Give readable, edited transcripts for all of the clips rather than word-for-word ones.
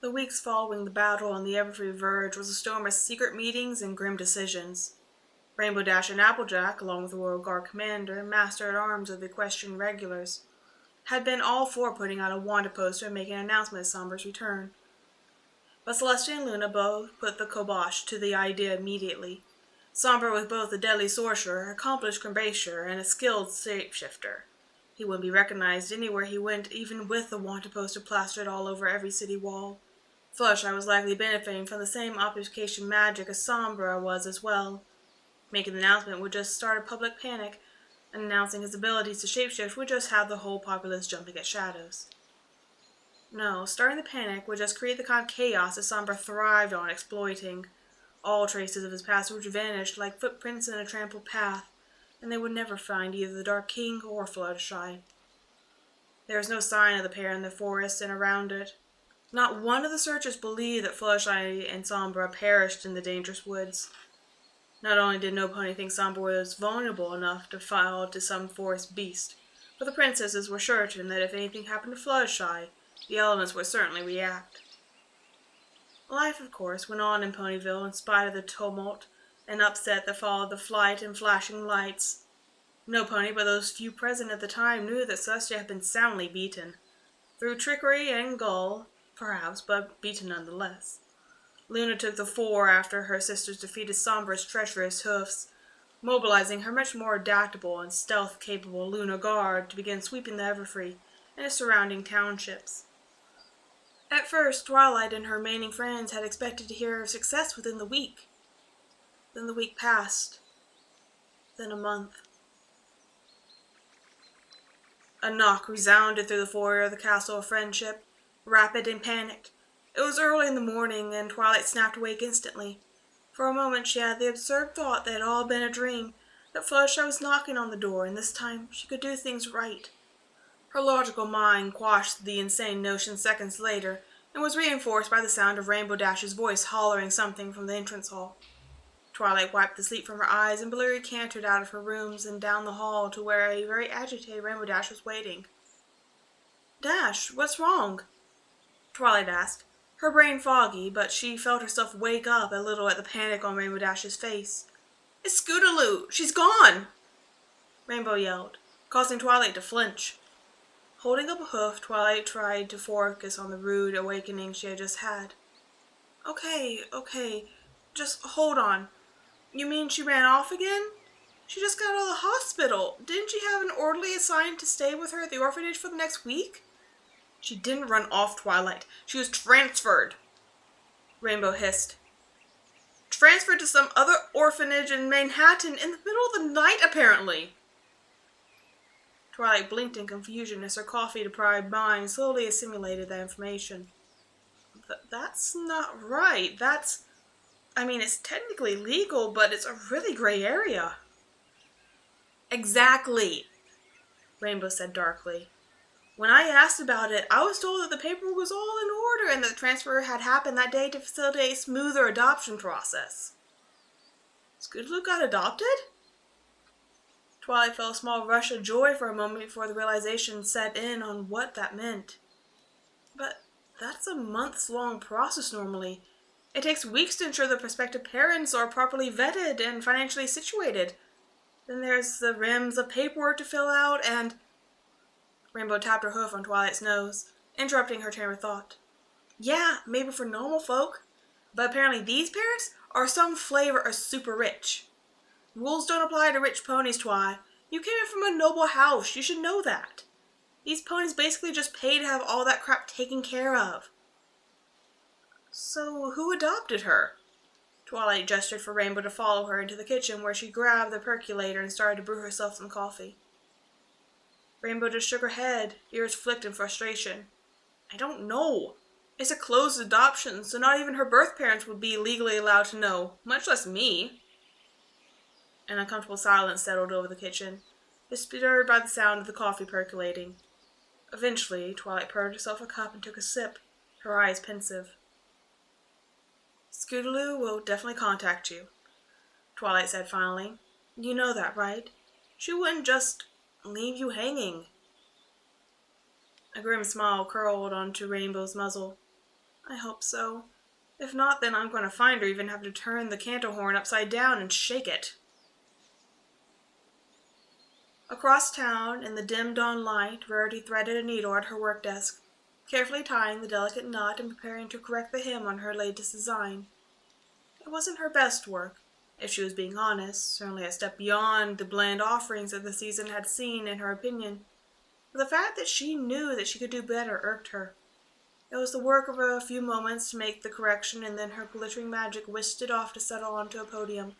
The weeks following the battle on the Everfree Verge was a storm of secret meetings and grim decisions. Rainbow Dash and Applejack, along with the Royal Guard commander and master-at-arms of the Equestrian Regulars, had been all for putting out a wanted poster and making an announcement of Sombra's return. But Celestia and Luna both put the kibosh to the idea immediately. Sombra was both a deadly sorcerer, accomplished crembacher, and a skilled shapeshifter. He wouldn't be recognized anywhere he went, even with the wanted poster plastered all over every city wall. Fluttershy was likely benefiting from the same obfuscation magic as Sombra was as well. Making the announcement would just start a public panic, and announcing his abilities to shapeshift would just have the whole populace jumping at shadows. No, starting the panic would just create the kind of chaos that Sombra thrived on exploiting. All traces of his past would vanish like footprints in a trampled path, and they would never find either the Dark King or Fluttershy. There was no sign of the pair in the forest and around it. Not one of the searchers believed that Fluttershy and Sombra perished in the dangerous woods. Not only did no pony think Sombra was vulnerable enough to fall to some forest beast, but the princesses were certain that if anything happened to Fluttershy, the elements would certainly react. Life, of course, went on in Ponyville in spite of the tumult and upset that followed the flight and flashing lights. No pony but those few present at the time knew that Celestia had been soundly beaten. Through trickery and guile, perhaps, but beaten nonetheless. Luna took the fore after her sisters defeated Sombra's treacherous hoofs, mobilizing her much more adaptable and stealth-capable Lunar Guard to begin sweeping the Everfree and its surrounding townships. At first, Twilight and her remaining friends had expected to hear of success within the week. Then the week passed. Then a month. A knock resounded through the foyer of the Castle of Friendship, rapid and panicked. It was early in the morning, and Twilight snapped awake instantly. For a moment she had the absurd thought that it had all been a dream, that Fluttershy was knocking on the door, and this time she could do things right. Her logical mind quashed the insane notion seconds later, and was reinforced by the sound of Rainbow Dash's voice hollering something from the entrance hall. Twilight wiped the sleep from her eyes and blurry cantered out of her rooms and down the hall to where a very agitated Rainbow Dash was waiting. "Dash, what's wrong?" Twilight asked, her brain foggy, but she felt herself wake up a little at the panic on Rainbow Dash's face. "It's Scootaloo! She's gone!" Rainbow yelled, causing Twilight to flinch. Holding up a hoof, Twilight tried to focus on the rude awakening she had just had. Okay, just hold on. You mean she ran off again? She just got out of the hospital. Didn't she have an orderly assigned to stay with her at the orphanage for the next week?" "She didn't run off, Twilight. She was transferred," Rainbow hissed. "Transferred to some other orphanage in Manhattan in the middle of the night, apparently." Twilight blinked in confusion as her coffee-deprived mind slowly assimilated that information. That's not right. It's technically legal, but it's a really gray area." "Exactly," Rainbow said darkly. "When I asked about it, I was told that the paperwork was all in order and that the transfer had happened that day to facilitate a smoother adoption process." "Scootaloo got adopted?" Twilight felt a small rush of joy for a moment before the realization set in on what that meant. "But that's a months-long process normally. It takes weeks to ensure the prospective parents are properly vetted and financially situated. Then there's the reams of paperwork to fill out and—" Rainbow tapped her hoof on Twilight's nose, interrupting her train of thought. "Yeah, maybe for normal folk, but apparently these parents are some flavor of super rich. Rules don't apply to rich ponies, Twi. You came in from a noble house, you should know that. These ponies basically just pay to have all that crap taken care of." "So who adopted her?" Twilight gestured for Rainbow to follow her into the kitchen, where she grabbed the percolator and started to brew herself some coffee. Rainbow just shook her head, ears flicked in frustration. "I don't know. It's a closed adoption, so not even her birth parents would be legally allowed to know, much less me." An uncomfortable silence settled over the kitchen, disturbed by the sound of the coffee percolating. Eventually, Twilight poured herself a cup and took a sip, her eyes pensive. "Scootaloo will definitely contact you," Twilight said finally. "You know that, right? She wouldn't just leave you hanging." A grim smile curled onto Rainbow's muzzle. I hope so. If not, then I'm going to find her, even have to turn the canto horn upside down and shake it. Across town, in the dim dawn light, Rarity threaded a needle at her work desk, carefully tying the delicate knot and preparing to correct the hem on her latest design. It wasn't her best work, if she was being honest, certainly a step beyond the bland offerings that the season had seen, in her opinion. But the fact that she knew that she could do better irked her. It was the work of a few moments to make the correction, and then her glittering magic whisked it off to settle onto a podium.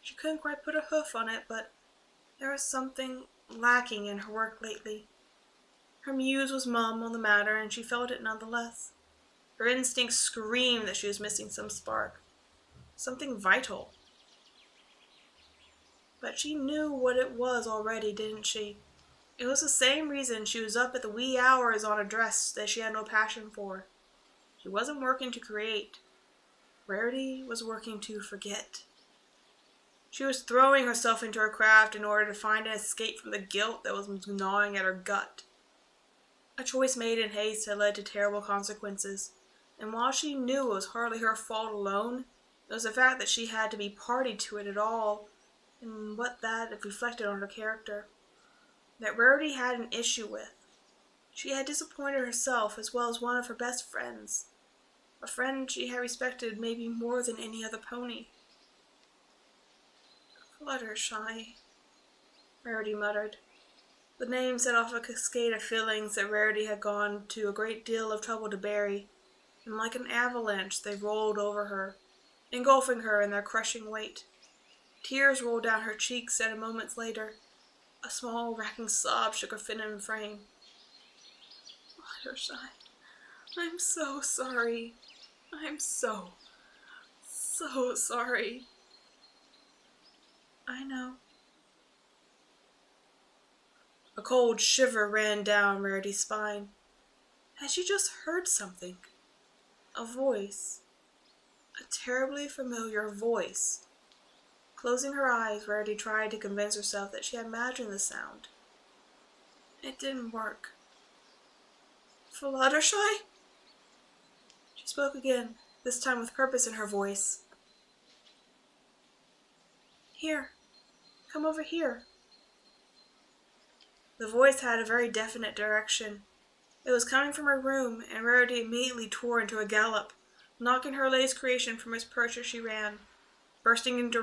She couldn't quite put a hoof on it, but there was something lacking in her work lately. Her muse was mum on the matter, and she felt it nonetheless. Her instincts screamed that she was missing some spark, something vital. But she knew what it was already, didn't she? It was the same reason she was up at the wee hours on a dress that she had no passion for. She wasn't working to create. Rarity was working to forget. She was throwing herself into her craft in order to find an escape from the guilt that was gnawing at her gut. A choice made in haste had led to terrible consequences, and while she knew it was hardly her fault alone, it was the fact that she had to be party to it at all, and what that reflected on her character, that Rarity had an issue with. She had disappointed herself as well as one of her best friends, a friend she had respected maybe more than any other pony. Fluttershy, Rarity muttered. The name set off a cascade of feelings that Rarity had gone to a great deal of trouble to bury, and like an avalanche they rolled over her, engulfing her in their crushing weight. Tears rolled down her cheeks, and a moment later, a small racking sob shook her feminine frame. Fluttershy, I'm so sorry. I'm so sorry. I know. A cold shiver ran down Rarity's spine. Had she just heard something? A voice. A terribly familiar voice. Closing her eyes, Rarity tried to convince herself that she had imagined the sound. It didn't work. Fluttershy? She spoke again, this time with purpose in her voice. Here. Come over here. The voice had a very definite direction. It was coming from her room, and Rarity immediately tore into a gallop. Knocking her latest creation from its perch as she ran. Bursting into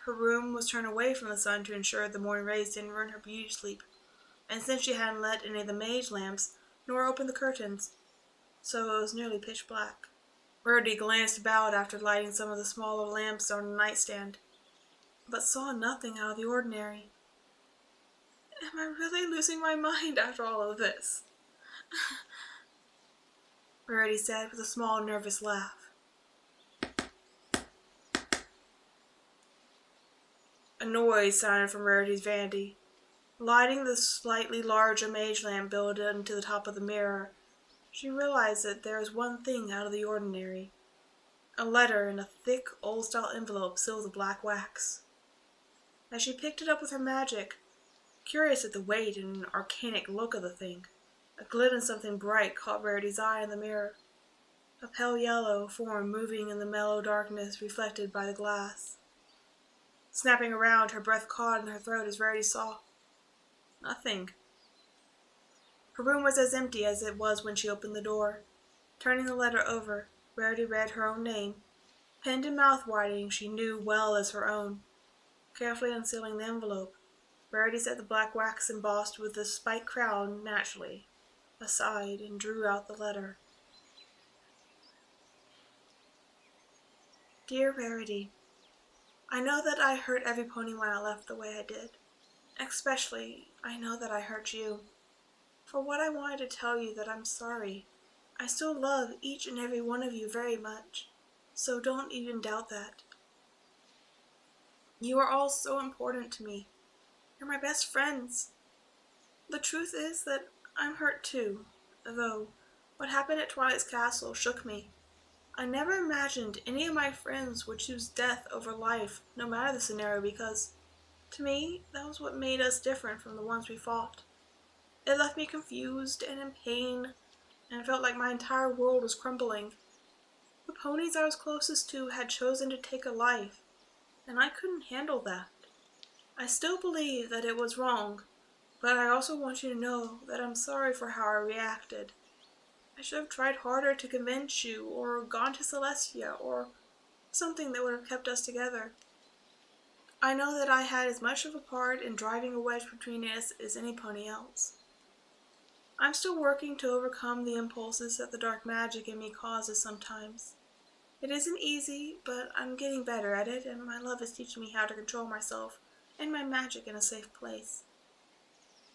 her room was turned away from the sun to ensure the morning rays didn't ruin her beauty sleep, and since she hadn't lit any of the mage lamps, nor opened the curtains, so it was nearly pitch black. Rarity glanced about after lighting some of the smaller lamps on the nightstand, but saw nothing out of the ordinary. Am I really losing my mind after all of this? Rarity said with a small, nervous laugh. A noise sounded from Rarity's vanity. Lighting the slightly larger mage lamp built into the top of the mirror, she realized that there was one thing out of the ordinary. A letter in a thick, old-style envelope sealed with black wax. As she picked it up with her magic, curious at the weight and arcanic look of the thing, a glint of something bright caught Rarity's eye in the mirror. A pale yellow form moving in the mellow darkness reflected by the glass. Snapping around, her breath caught in her throat as Rarity saw nothing. Her room was as empty as it was when she opened the door. Turning the letter over, Rarity read her own name, penned in mouth-writing she knew well as her own. Carefully unsealing the envelope, Rarity set the black wax embossed with the spiked crown naturally aside and drew out the letter. Dear Rarity, I know that I hurt every pony when I left the way I did. Especially, I know that I hurt you. For what I wanted to tell you that I'm sorry. I still love each and every one of you very much, so don't even doubt that. You are all so important to me. You're my best friends. The truth is that I'm hurt too, though what happened at Twilight's Castle shook me. I never imagined any of my friends would choose death over life, no matter the scenario, because, to me, that was what made us different from the ones we fought. It left me confused and in pain, and it felt like my entire world was crumbling. The ponies I was closest to had chosen to take a life, and I couldn't handle that. I still believe that it was wrong, but I also want you to know that I'm sorry for how I reacted. I should have tried harder to convince you, or gone to Celestia, or something that would have kept us together. I know that I had as much of a part in driving a wedge between us as any pony else. I'm still working to overcome the impulses that the dark magic in me causes sometimes. It isn't easy, but I'm getting better at it, and my love is teaching me how to control myself and my magic in a safe place.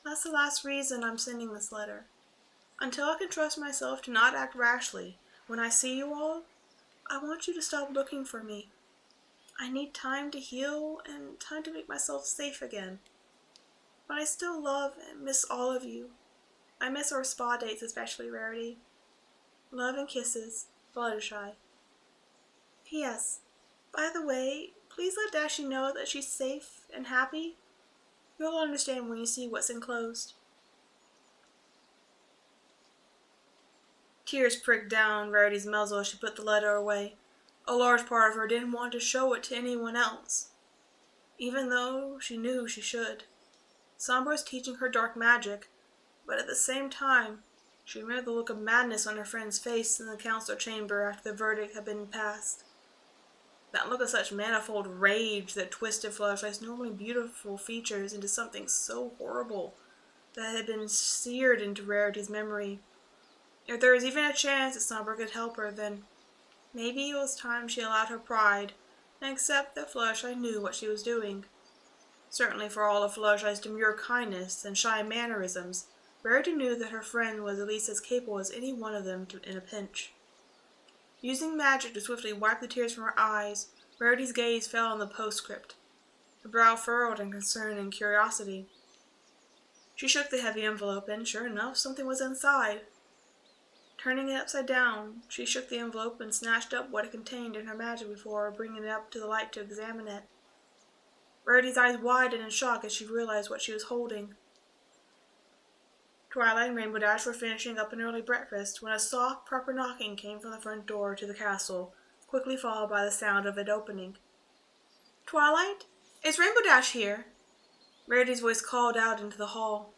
That's the last reason I'm sending this letter. Until I can trust myself to not act rashly, when I see you all, I want you to stop looking for me. I need time to heal and time to make myself safe again. But I still love and miss all of you. I miss our spa dates, especially Rarity. Love and kisses, Fluttershy. P.S. By the way, please let Dashie know that she's safe and happy. You'll understand when you see what's enclosed. Tears pricked down Rarity's muzzle as she put the letter away. A large part of her didn't want to show it to anyone else, even though she knew she should. Sombra was teaching her dark magic, but at the same time, she remembered the look of madness on her friend's face in the council chamber after the verdict had been passed. That look of such manifold rage that twisted Fluttershy's normally beautiful features into something so horrible that had been seared into Rarity's memory. If there was even a chance that Sombra could help her, then maybe it was time she allowed her pride and accept that Fluttershy knew what she was doing. Certainly for all of Fluttershy's demure kindness and shy mannerisms, Rarity knew that her friend was at least as capable as any one of them in a pinch. Using magic to swiftly wipe the tears from her eyes, Rarity's gaze fell on the postscript. Her brow furrowed in concern and curiosity. She shook the heavy envelope, and sure enough, something was inside. Turning it upside down, she shook the envelope and snatched up what it contained in her magic before bringing it up to the light to examine it. Rarity's eyes widened in shock as she realized what she was holding. Twilight and Rainbow Dash were finishing up an early breakfast when a soft, proper knocking came from the front door to the castle, quickly followed by the sound of it opening. "Twilight? Is Rainbow Dash here?" Rarity's voice called out into the hall.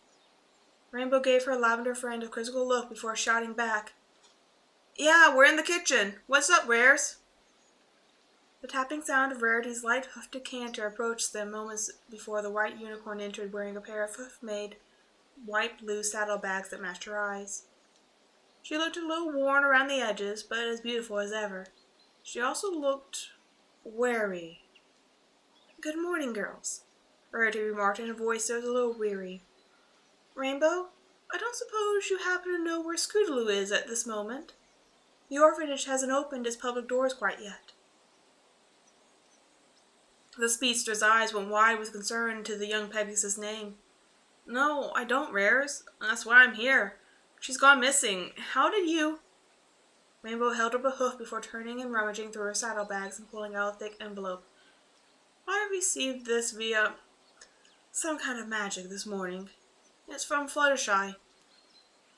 Rainbow gave her lavender friend a quizzical look before shouting back, "Yeah, we're in the kitchen. What's up, Rares?" The tapping sound of Rarity's light hoofed canter approached them moments before the white unicorn entered wearing a pair of hoof-made white blue saddlebags that matched her eyes. She looked a little worn around the edges, but as beautiful as ever. She also looked wary. "Good morning, girls," Rarity remarked in a voice that was a little weary. "Rainbow, I don't suppose you happen to know where Scootaloo is at this moment? The orphanage hasn't opened its public doors quite yet." The speedster's eyes went wide with concern to the young Pegasus' name. "No, I don't, Rares. That's why I'm here. She's gone missing. How did you—" Rainbow held up a hoof before turning and rummaging through her saddlebags and pulling out a thick envelope. "I received this via some kind of magic this morning. It's from Fluttershy.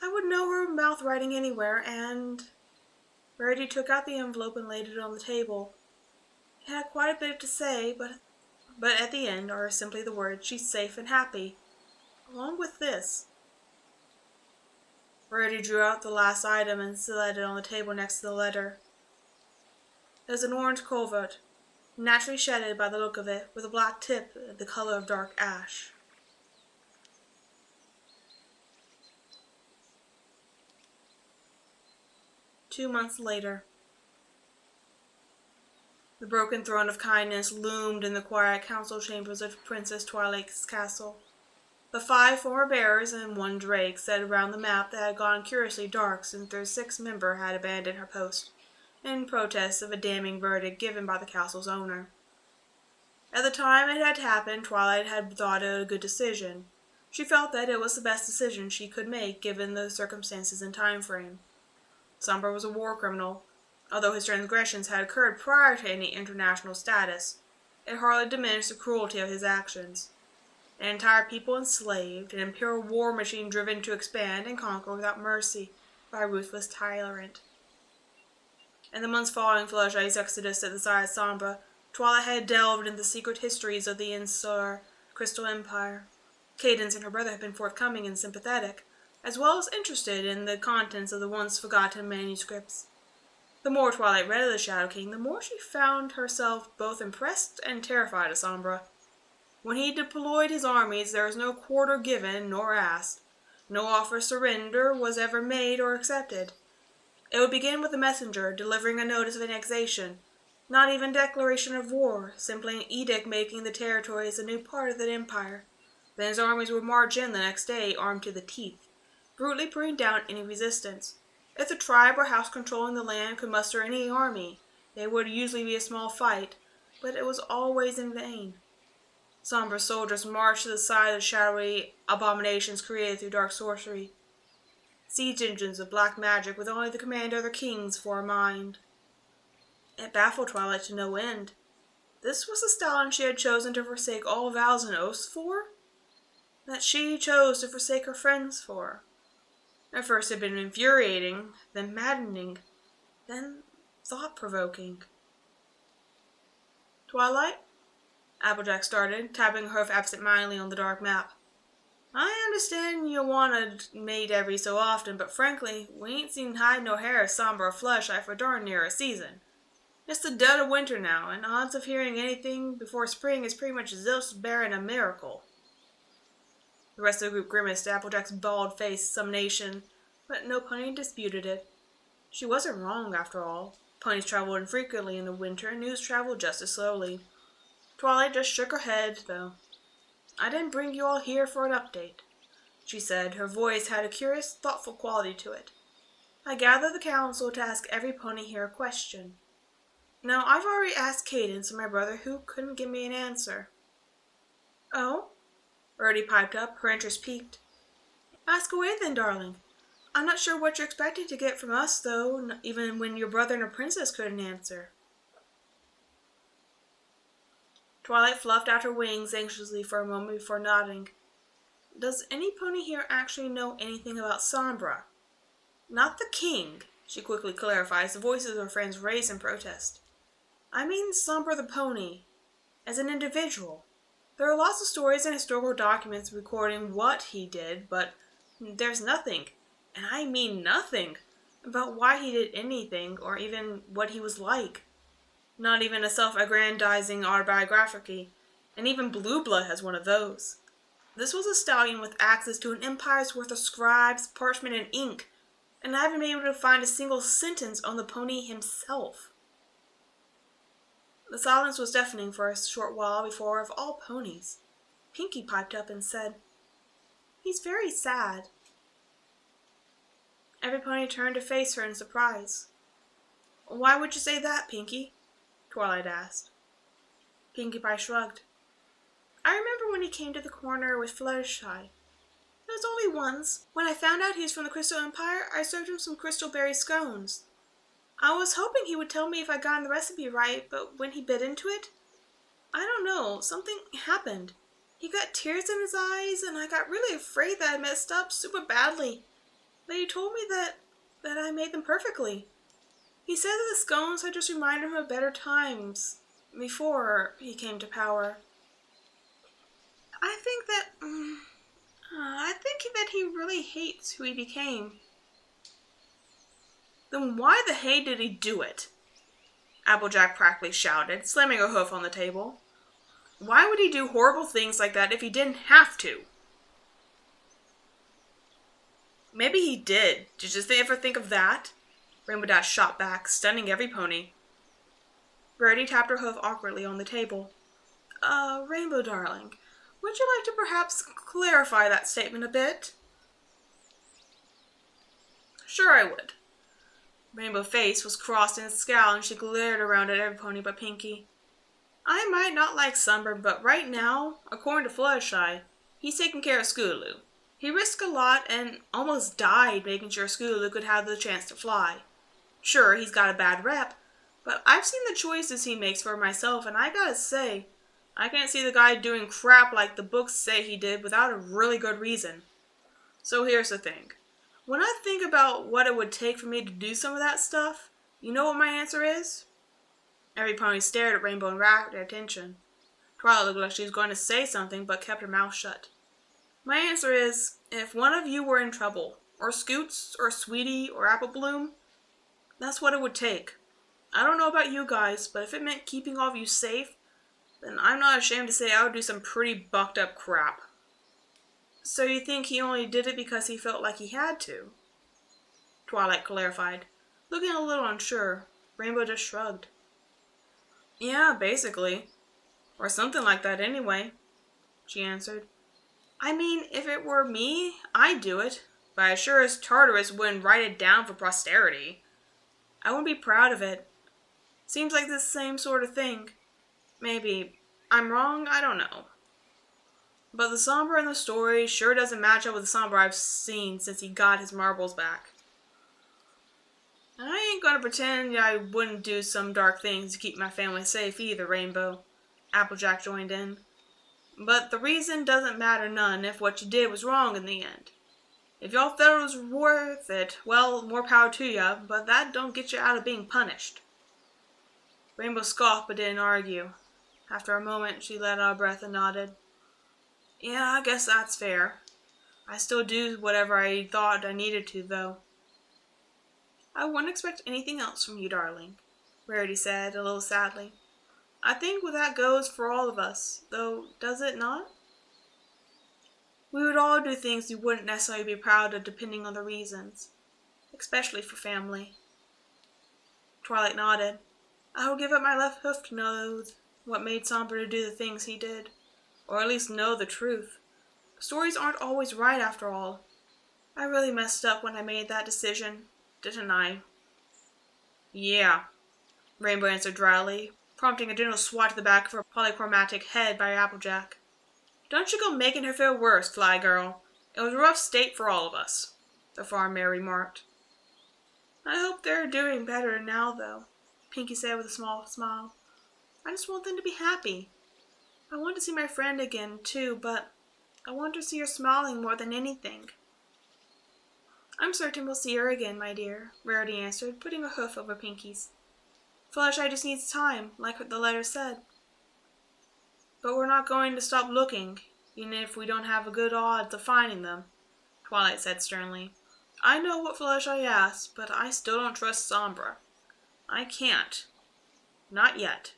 I would know her mouth writing anywhere, and—" Rarity took out the envelope and laid it on the table. It had quite a bit to say, but at the end are simply the words, "She's safe and happy," along with this. Rarity drew out the last item and set it on the table next to the letter. It was an orange covert, naturally shaded by the look of it, with a black tip the color of dark ash. "2 months later. The broken throne of kindness loomed in the quiet council chambers of Princess Twilight's castle. The 5 former bearers and 1 drake sat around the map that had gone curiously dark since their 6th member had abandoned her post, in protest of a damning verdict given by the castle's owner. At the time it had happened, Twilight had thought it a good decision. She felt that it was the best decision she could make given the circumstances and time frame. Sombra was a war criminal. Although his transgressions had occurred prior to any international status, it hardly diminished the cruelty of his actions. An entire people enslaved, an imperial war machine driven to expand and conquer without mercy, by a ruthless tyrant. In the months following Fluttershy's exodus at the side of Sombra, Twilight had delved into the secret histories of the insular Crystal Empire. Cadance and her brother had been forthcoming and sympathetic, as well as interested in the contents of the once forgotten manuscripts. The more Twilight read of the Shadow King, the more she found herself both impressed and terrified of Sombra. When he deployed his armies, there was no quarter given nor asked. No offer of surrender was ever made or accepted. It would begin with a messenger delivering a notice of annexation, not even declaration of war, simply an edict making the territories a new part of the empire. Then his armies would march in the next day, armed to the teeth, brutally putting down any resistance. If the tribe or house controlling the land could muster any army, there would usually be a small fight, but it was always in vain. Sombra's soldiers marched to the side of the shadowy abominations created through dark sorcery. Siege engines of black magic with only the commander of the kings for a mind. It baffled Twilight to no end. This was the stallion she had chosen to forsake all vows and oaths for? That she chose to forsake her friends for. At first it had been infuriating, then maddening, then thought-provoking. Twilight? Applejack started, tapping her hoof absent-mindedly on the dark map. I understand you want a mate every so often, but frankly, we ain't seen hide nor hair of Sombra or Fluttershy for darn near a season. It's the dead of winter now, and odds of hearing anything before spring is pretty much just bearing a miracle. The rest of the group grimaced at Applejack's bald face summation, but no pony disputed it. She wasn't wrong, after all. Ponies traveled infrequently in the winter, and news traveled just as slowly. Twilight just shook her head, though. I didn't bring you all here for an update, she said. Her voice had a curious, thoughtful quality to it. I gathered the council to ask every pony here a question. Now, I've already asked Cadance and my brother, who couldn't give me an answer. Oh? Birdie piped up, her interest piqued. Ask away then, darling. I'm not sure what you're expecting to get from us, though, even when your brother and a princess couldn't answer. Twilight fluffed out her wings anxiously for a moment before nodding. Does any pony here actually know anything about Sombra? Not the king, she quickly clarified as the voices of her friends raised in protest. I mean Sombra the pony, as an individual. There are lots of stories and historical documents recording what he did, but there's nothing, and I mean nothing, about why he did anything or even what he was like. Not even a self-aggrandizing autobiography, and even Blue Blood has one of those. This was a stallion with access to an empire's worth of scribes, parchment, and ink, and I haven't been able to find a single sentence on the pony himself. The silence was deafening for a short while before, of all ponies, Pinkie piped up and said, He's very sad. Every pony turned to face her in surprise. Why would you say that, Pinkie? Twilight asked. Pinkie Pie shrugged. I remember when he came to the corner with Fluttershy. It was only once. When I found out he was from the Crystal Empire, I served him some crystal berry scones. I was hoping he would tell me if I'd gotten the recipe right, but when he bit into it, I don't know, something happened. He got tears in his eyes, and I got really afraid that I messed up super badly. But he told me that I made them perfectly. He said that the scones had just reminded him of better times, before he came to power. I think that he really hates who he became. Then why the hay did he do it? Applejack practically shouted, slamming her hoof on the table. Why would he do horrible things like that if he didn't have to? Maybe he did. Did you ever think of that? Rainbow Dash shot back, stunning every pony. Birdie tapped her hoof awkwardly on the table. Rainbow darling, would you like to perhaps clarify that statement a bit? Sure I would. Rainbow's face was crossed in a scowl, and she glared around at every pony but Pinkie. I might not like Sombra, but right now, according to Fluttershy, he's taking care of Scootaloo. He risked a lot and almost died making sure Scootaloo could have the chance to fly. Sure, he's got a bad rep, but I've seen the choices he makes for myself, and I gotta say, I can't see the guy doing crap like the books say he did without a really good reason. So here's the thing. When I think about what it would take for me to do some of that stuff, you know what my answer is? Every pony stared at Rainbow in rapt attention. Twilight looked like she was going to say something, but kept her mouth shut. My answer is, if one of you were in trouble, or Scoots, or Sweetie, or Apple Bloom, that's what it would take. I don't know about you guys, but if it meant keeping all of you safe, then I'm not ashamed to say I would do some pretty bucked up crap. So you think he only did it because he felt like he had to? Twilight clarified, looking a little unsure. Rainbow just shrugged. Yeah, basically. Or something like that anyway, she answered. I mean, if it were me, I'd do it, but I sure as Tartarus wouldn't write it down for posterity. I wouldn't be proud of it. Seems like the same sort of thing. Maybe I'm wrong, I don't know. But the Sombra in the story sure doesn't match up with the Sombra I've seen since he got his marbles back. I ain't gonna pretend I wouldn't do some dark things to keep my family safe either, Rainbow. Applejack joined in. But the reason doesn't matter none if what you did was wrong in the end. If y'all thought it was worth it, well, more power to ya, but that don't get you out of being punished. Rainbow scoffed but didn't argue. After a moment, she let out a breath and nodded. Yeah, I guess that's fair. I still do whatever I thought I needed to, though. I wouldn't expect anything else from you, darling, Rarity said, a little sadly. I think that goes for all of us, though, does it not? We would all do things we wouldn't necessarily be proud of depending on the reasons, especially for family. Twilight nodded. I would give up my left hoof to know what made Sombra to do the things he did, or at least know the truth. Stories aren't always right after all. I really messed up when I made that decision, didn't I? Yeah, Rainbow answered dryly, prompting a gentle swat to the back of her polychromatic head by Applejack. Don't you go making her feel worse, Fly Girl. It was a rough state for all of us, the farm mare remarked. I hope they're doing better now, though, Pinky said with a small smile. I just want them to be happy. I want to see my friend again, too, but I want to see her smiling more than anything. I'm certain we'll see her again, my dear, Rarity answered, putting a hoof over Pinky's. Fluttershy just needs time, like the letter said. But we're not going to stop looking, even if we don't have a good odds of finding them, Twilight said sternly. I know what Fluttershy asked, but I still don't trust Sombra. I can't. Not yet.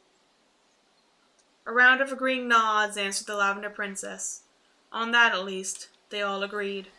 A round of agreeing nods answered the Lavender Princess. On that, at least, they all agreed.